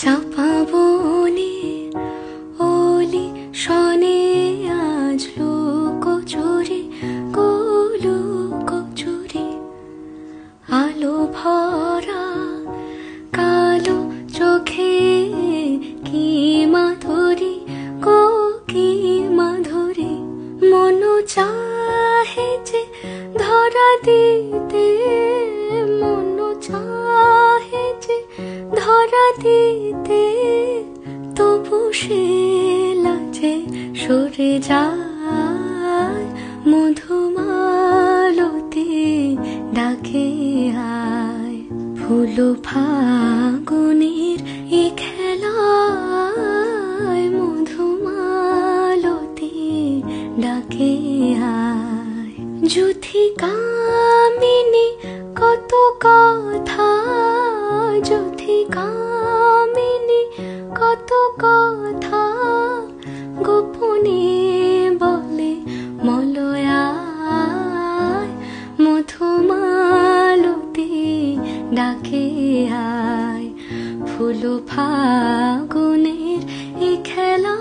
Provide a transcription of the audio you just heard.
চাপা বনে ওলি শনে আজ লুকোচুরি লুকোচুরি আলো ভরা কালো চোখে কি মাধুরী কি মাধুরী মন চাহে যে ধরা দিতে মন চাহে যে ধরা দিতে তবু সে লাজে সরে যায় মধুমালতি ডাকে আয় ফুল ফাগুনের এই খেলায় মধুমালতি ডাকে আয় যুথি কামিনী কত কথা যুথি কামিনী কত কথা গোপনে বলে মলয়ায় মধুমালতি ডাকে আয় ফুল ফাগুনের এই খেলা